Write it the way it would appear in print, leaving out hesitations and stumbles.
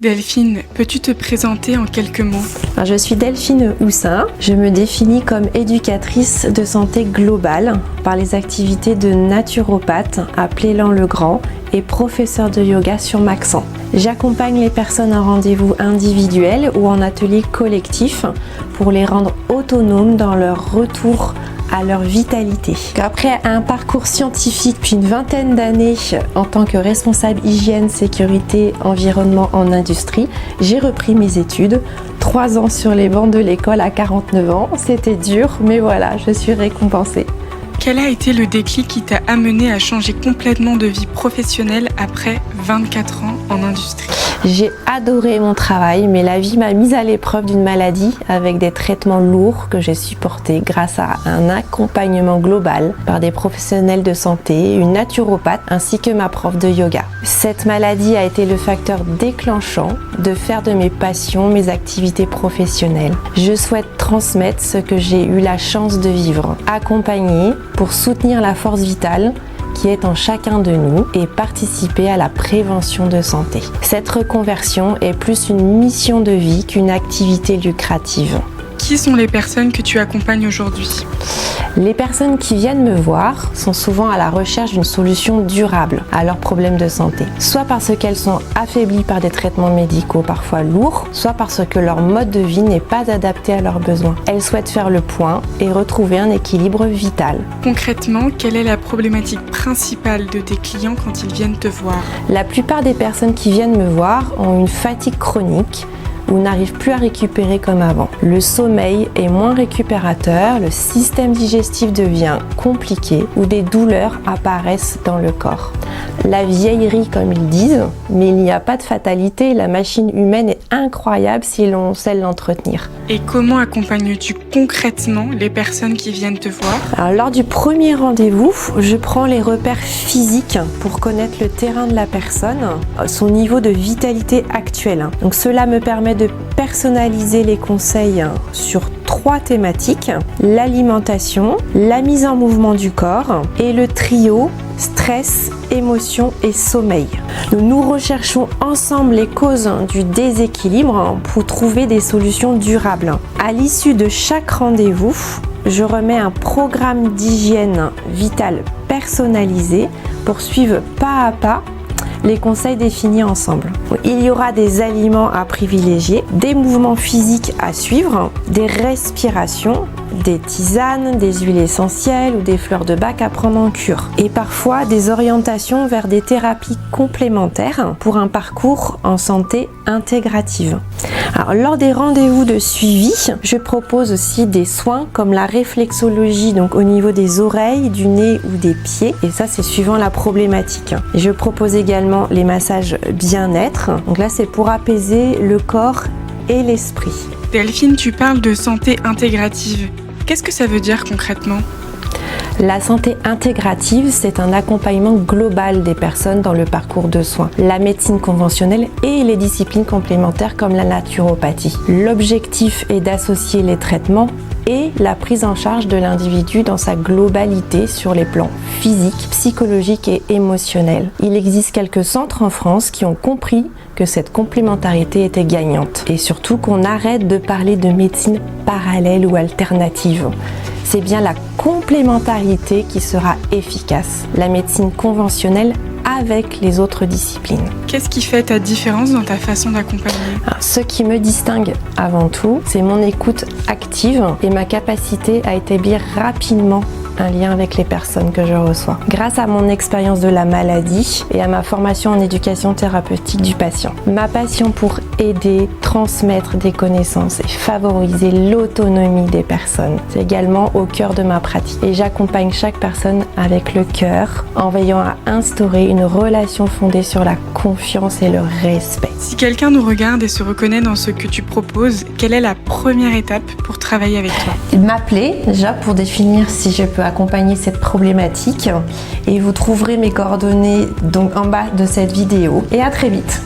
Delphine, peux-tu te présenter en quelques mots? Je suis Delphine Houssin. Je me définis comme éducatrice de santé globale par les activités de naturopathe à Plélan-le-Grand et professeur de yoga sur Maxent. J'accompagne les personnes en rendez-vous individuel ou en atelier collectif pour les rendre autonomes dans leur retour à leur vitalité. Après un parcours scientifique puis une vingtaine d'années en tant que responsable hygiène, sécurité, environnement en industrie, j'ai repris mes études. 3 ans sur les bancs de l'école à 49 ans, c'était dur, mais voilà, je suis récompensée. Quel a été le déclic qui t'a amené à changer complètement de vie professionnelle après 24 ans en industrie? J'ai adoré mon travail, mais la vie m'a mise à l'épreuve d'une maladie avec des traitements lourds que j'ai supportés grâce à un accompagnement global par des professionnels de santé, une naturopathe ainsi que ma prof de yoga. Cette maladie a été le facteur déclenchant de faire de mes passions mes activités professionnelles. Je souhaite transmettre ce que j'ai eu la chance de vivre, accompagner pour soutenir la force vitale qui est en chacun de nous et participer à la prévention de santé. Cette reconversion est plus une mission de vie qu'une activité lucrative. Qui sont les personnes que tu accompagnes aujourd'hui? Les personnes qui viennent me voir sont souvent à la recherche d'une solution durable à leurs problèmes de santé. Soit parce qu'elles sont affaiblies par des traitements médicaux parfois lourds, soit parce que leur mode de vie n'est pas adapté à leurs besoins. Elles souhaitent faire le point et retrouver un équilibre vital. Concrètement, quelle est la problématique principale de tes clients quand ils viennent te voir? La plupart des personnes qui viennent me voir ont une fatigue chronique ou n'arrivent plus à récupérer comme avant. Le sommeil est moins récupérateur, le système digestif devient compliqué ou des douleurs apparaissent dans le corps. La vieillerie comme ils disent, mais il n'y a pas de fatalité, la machine humaine est incroyable si l'on sait l'entretenir. Et comment accompagnes-tu concrètement les personnes qui viennent te voir? Alors, lors du premier rendez-vous, je prends les repères physiques pour connaître le terrain de la personne, son niveau de vitalité actuel. Donc cela me permet de personnaliser les conseils sur 3 thématiques: l'alimentation, la mise en mouvement du corps et le trio stress, émotion et sommeil. Nous recherchons ensemble les causes du déséquilibre pour trouver des solutions durables. À l'issue de chaque rendez-vous, je remets un programme d'hygiène vitale personnalisé pour suivre pas à pas les conseils définis ensemble. Il y aura des aliments à privilégier, des mouvements physiques à suivre, des respirations, des tisanes, des huiles essentielles ou des fleurs de bac à prendre en cure. Et parfois des orientations vers des thérapies complémentaires pour un parcours en santé intégrative. Alors, lors des rendez-vous de suivi, je propose aussi des soins comme la réflexologie, donc au niveau des oreilles, du nez ou des pieds. Et ça, c'est suivant la problématique. Et je propose également les massages bien-être. Donc là, c'est pour apaiser le corps et l'esprit. Delphine, tu parles de santé intégrative. Qu'est-ce que ça veut dire concrètement? La santé intégrative, c'est un accompagnement global des personnes dans le parcours de soins, la médecine conventionnelle et les disciplines complémentaires comme la naturopathie. L'objectif est d'associer les traitements et la prise en charge de l'individu dans sa globalité sur les plans physiques, psychologiques et émotionnels. Il existe quelques centres en France qui ont compris que cette complémentarité était gagnante et surtout qu'on arrête de parler de médecine parallèle ou alternative. C'est bien la complémentarité qui sera efficace, la médecine conventionnelle avec les autres disciplines. Qu'est-ce qui fait ta différence dans ta façon d'accompagner? Ce qui me distingue avant tout, c'est mon écoute active et ma capacité à établir rapidement un lien avec les personnes que je reçois. Grâce à mon expérience de la maladie et à ma formation en éducation thérapeutique du patient. Ma passion pour aider, transmettre des connaissances et favoriser l'autonomie des personnes, c'est également au cœur de ma pratique. Et j'accompagne chaque personne avec le cœur en veillant à instaurer une relation fondée sur la confiance et le respect. Si quelqu'un nous regarde et se reconnaît dans ce que tu proposes, quelle est la première étape pour travailler avec toi? M'appeler déjà pour définir si je peux accompagner cette problématique et vous trouverez mes coordonnées donc en bas de cette vidéo et à très vite.